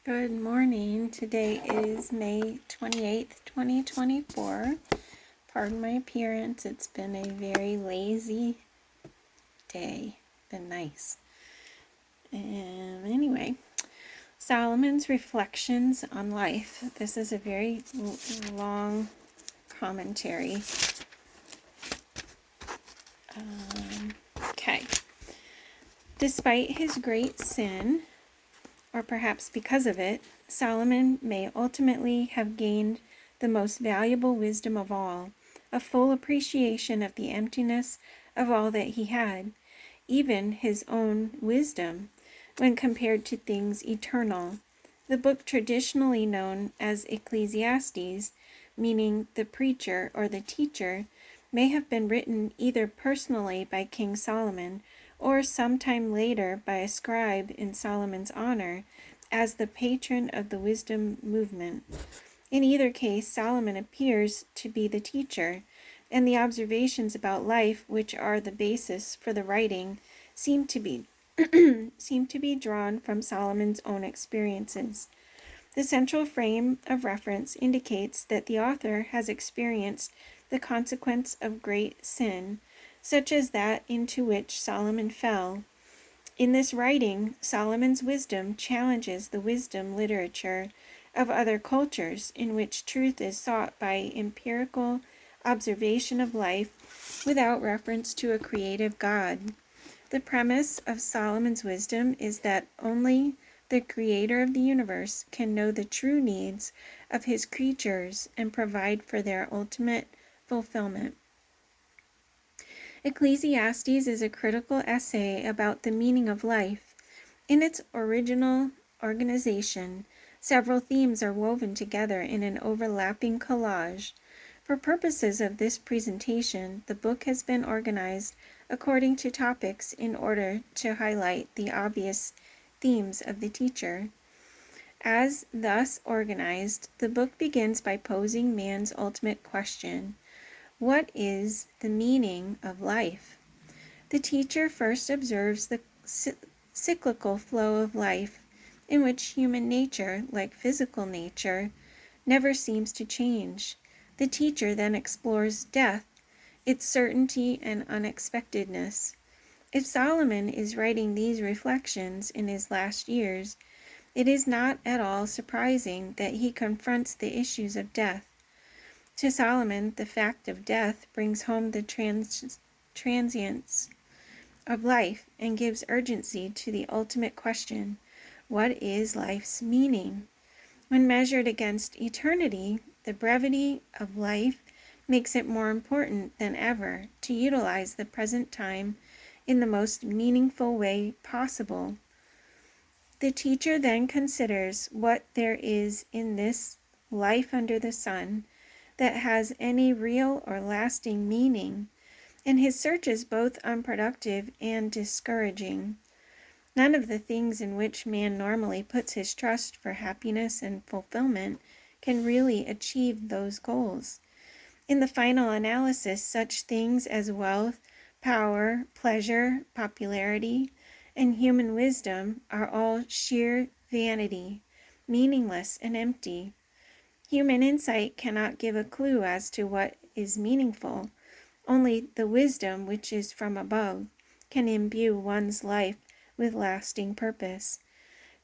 Good morning. Today is May 28th, 2024. Pardon my appearance. It's been a very lazy day. Been nice. Anyway, Solomon's Reflections on Life. This is a very long commentary. Okay. Despite his great sin, or perhaps because of it, Solomon may ultimately have gained the most valuable wisdom of all, a full appreciation of the emptiness of all that he had, even his own wisdom, when compared to things eternal. The book traditionally known as Ecclesiastes, meaning the preacher or the teacher, may have been written either personally by King Solomon or sometime later by a scribe in Solomon's honor as the patron of the wisdom movement. In either case, Solomon appears to be the teacher, and the observations about life which are the basis for the writing seem to be drawn from Solomon's own experiences. The central frame of reference indicates that the author has experienced the consequence of great sin, such as that into which Solomon fell. In this writing, Solomon's wisdom challenges the wisdom literature of other cultures in which truth is sought by empirical observation of life without reference to a creative God. The premise of Solomon's wisdom is that only the creator of the universe can know the true needs of his creatures and provide for their ultimate fulfillment. Ecclesiastes is a critical essay about the meaning of life. In its original organization, several themes are woven together in an overlapping collage. For purposes of this presentation, the book has been organized according to topics in order to highlight the obvious themes of the teacher. As thus organized, the book begins by posing man's ultimate question: what is the meaning of life? The teacher first observes the cyclical flow of life, in which human nature, like physical nature, never seems to change. The teacher then explores death, its certainty and unexpectedness. If Solomon is writing these reflections in his last years, it is not at all surprising that he confronts the issues of death. To Solomon, the fact of death brings home the transience of life and gives urgency to the ultimate question: what is life's meaning? When measured against eternity, the brevity of life makes it more important than ever to utilize the present time in the most meaningful way possible. The teacher then considers what there is in this life under the sun that has any real or lasting meaning, and his search is both unproductive and discouraging. None of the things in which man normally puts his trust for happiness and fulfillment can really achieve those goals. In the final analysis, such things as wealth, power, pleasure, popularity, and human wisdom are all sheer vanity, meaningless and empty. Human insight cannot give a clue as to what is meaningful. Only the wisdom which is from above can imbue one's life with lasting purpose.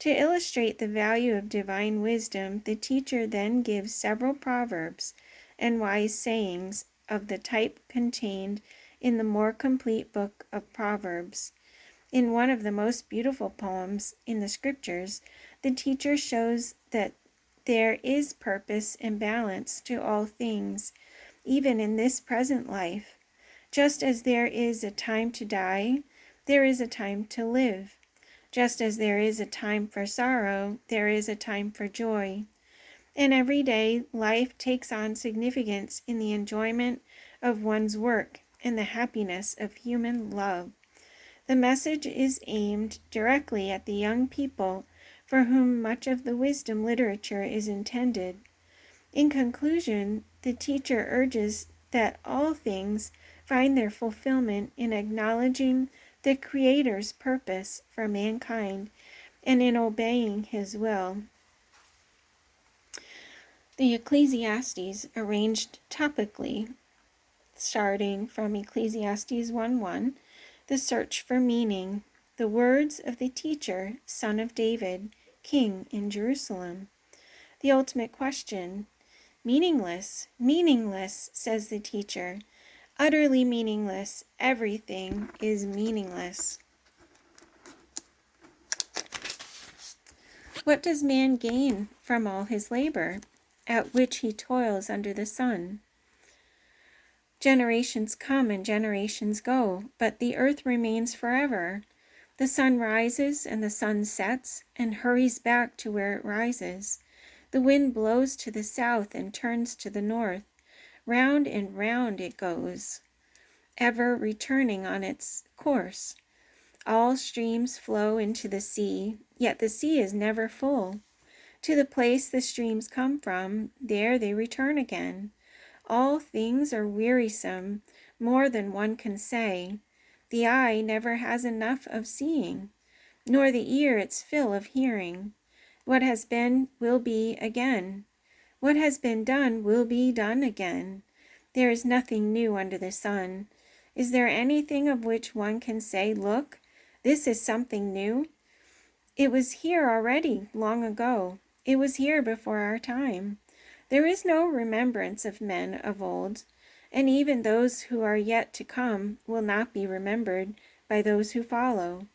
To illustrate the value of divine wisdom, the teacher then gives several proverbs and wise sayings of the type contained in the more complete book of Proverbs. In one of the most beautiful poems in the scriptures, the teacher shows that there is purpose and balance to all things, even in this present life. Just as there is a time to die, there is a time to live. Just as there is a time for sorrow, there is a time for joy. And every day, life takes on significance in the enjoyment of one's work and the happiness of human love. The message is aimed directly at the young people for whom much of the wisdom literature is intended. In conclusion, the teacher urges that all things find their fulfillment in acknowledging the Creator's purpose for mankind and in obeying His will. The Ecclesiastes, arranged topically, starting from Ecclesiastes 1:1, the search for meaning, the words of the teacher, son of David, king in Jerusalem. The ultimate question, meaningless, meaningless, says the teacher, utterly meaningless, everything is meaningless. What does man gain from all his labor, at which he toils under the sun? Generations come and generations go, but the earth remains forever. The sun rises and the sun sets and hurries back to where it rises. The wind blows to the south and turns to the north. Round and round it goes, ever returning on its course. All streams flow into the sea, yet the sea is never full. To the place the streams come from, there they return again. All things are wearisome, more than one can say. The eye never has enough of seeing, nor the ear its fill of hearing. What has been will be again. What has been done will be done again. There is nothing new under the sun. Is there anything of which one can say, look, this is something new? It was here already, long ago. It was here before our time. There is no remembrance of men of old, and even those who are yet to come will not be remembered by those who follow.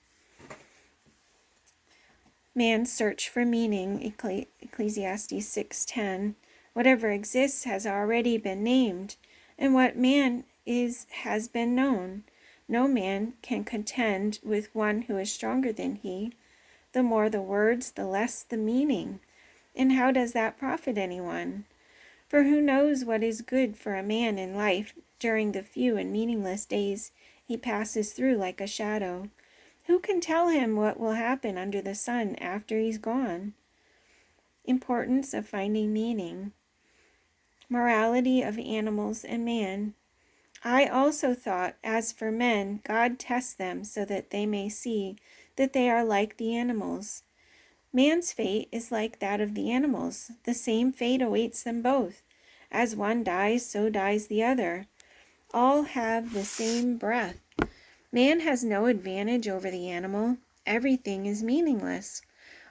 Man's search for meaning, Ecclesiastes 6:10. Whatever exists has already been named, and what man is has been known. No man can contend with one who is stronger than he. The more the words, the less the meaning. And how does that profit anyone? For who knows what is good for a man in life during the few and meaningless days he passes through like a shadow? Who can tell him what will happen under the sun after he's gone? Importance of finding meaning. Morality of animals and man. I also thought, as for men, God tests them so that they may see that they are like the animals. Man's fate is like that of the animals. The same fate awaits them both. As one dies, so dies the other. All have the same breath. Man has no advantage over the animal. Everything is meaningless.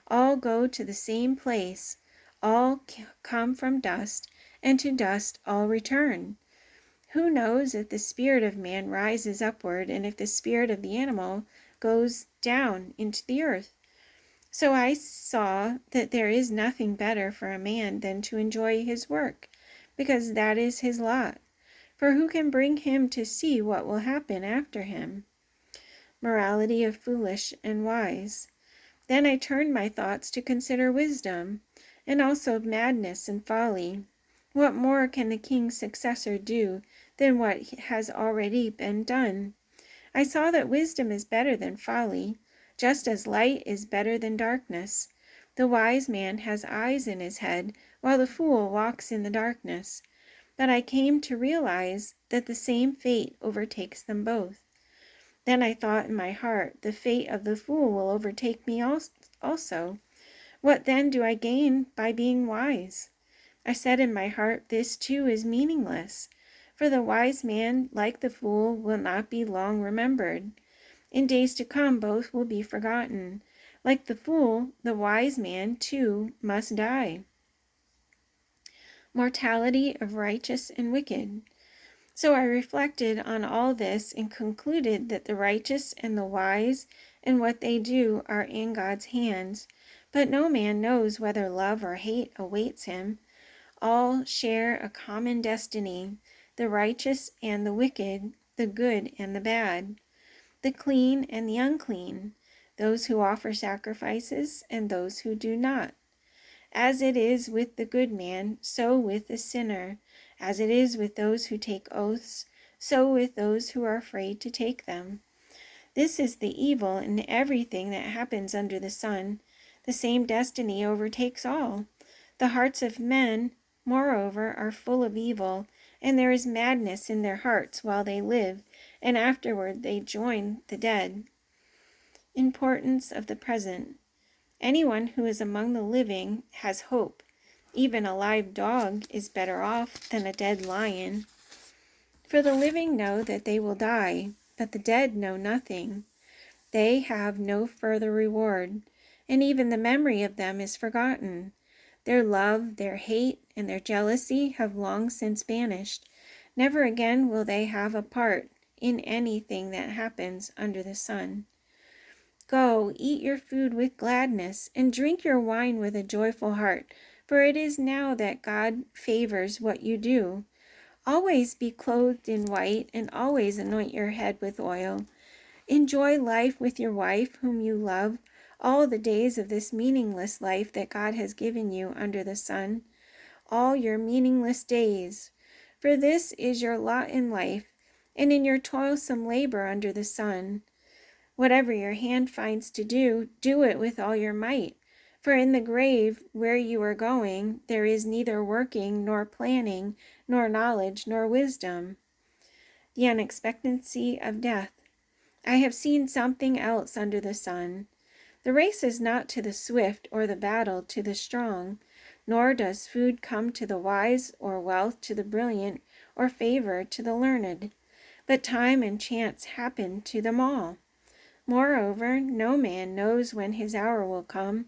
All go to the same place. All come from dust, and to dust all return. Who knows if the spirit of man rises upward, and if the spirit of the animal goes down into the earth? So I saw that there is nothing better for a man than to enjoy his work, because that is his lot. For who can bring him to see what will happen after him? Morality of foolish and wise. Then I turned my thoughts to consider wisdom, and also madness and folly. What more can the king's successor do than what has already been done? I saw that wisdom is better than folly, just as light is better than darkness. The wise man has eyes in his head, while the fool walks in the darkness. But I came to realize that the same fate overtakes them both. Then I thought in my heart, the fate of the fool will overtake me also. What then do I gain by being wise? I said in my heart, this too is meaningless. For the wise man, like the fool, will not be long remembered. In days to come, both will be forgotten. Like the fool, the wise man, too, must die. Mortality of righteous and wicked. So I reflected on all this and concluded that the righteous and the wise and what they do are in God's hands. But no man knows whether love or hate awaits him. All share a common destiny, the righteous and the wicked, the good and the bad, the clean and the unclean, those who offer sacrifices and those who do not. As it is with the good man, so with the sinner. As it is with those who take oaths, so with those who are afraid to take them. This is the evil in everything that happens under the sun. The same destiny overtakes all. The hearts of men, moreover, are full of evil, and there is madness in their hearts while they live, and afterward they join the dead. Importance of the present. Anyone who is among the living has hope. Even a live dog is better off than a dead lion. For the living know that they will die, but the dead know nothing. They have no further reward, and even the memory of them is forgotten. Their love, their hate, and their jealousy have long since vanished. Never again will they have a part in anything that happens under the sun. Go, eat your food with gladness, and drink your wine with a joyful heart, for it is now that God favors what you do. Always be clothed in white, and always anoint your head with oil. Enjoy life with your wife, whom you love, all the days of this meaningless life that God has given you under the sun, all your meaningless days. For this is your lot in life, and in your toilsome labor under the sun. Whatever your hand finds to do, do it with all your might. For in the grave where you are going, there is neither working, nor planning, nor knowledge, nor wisdom. The unexpectancy of death. I have seen something else under the sun. The race is not to the swift, or the battle to the strong, nor does food come to the wise, or wealth to the brilliant, or favor to the learned. But time and chance happen to them all. Moreover, no man knows when his hour will come.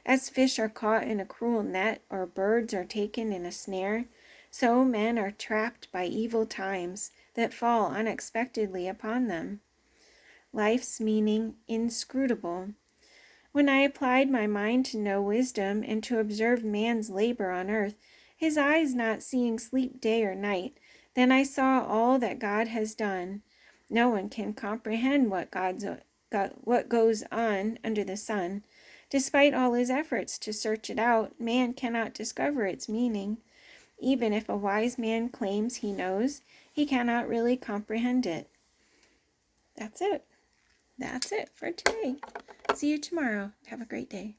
As fish are caught in a cruel net, or birds are taken in a snare, so men are trapped by evil times that fall unexpectedly upon them. Life's meaning inscrutable. When I applied my mind to know wisdom and to observe man's labor on earth, his eyes not seeing sleep day or night, then I saw all that God has done. No one can comprehend what goes on under the sun. Despite all his efforts to search it out, man cannot discover its meaning. Even if a wise man claims he knows, he cannot really comprehend it. That's it. That's it for today. See you tomorrow. Have a great day.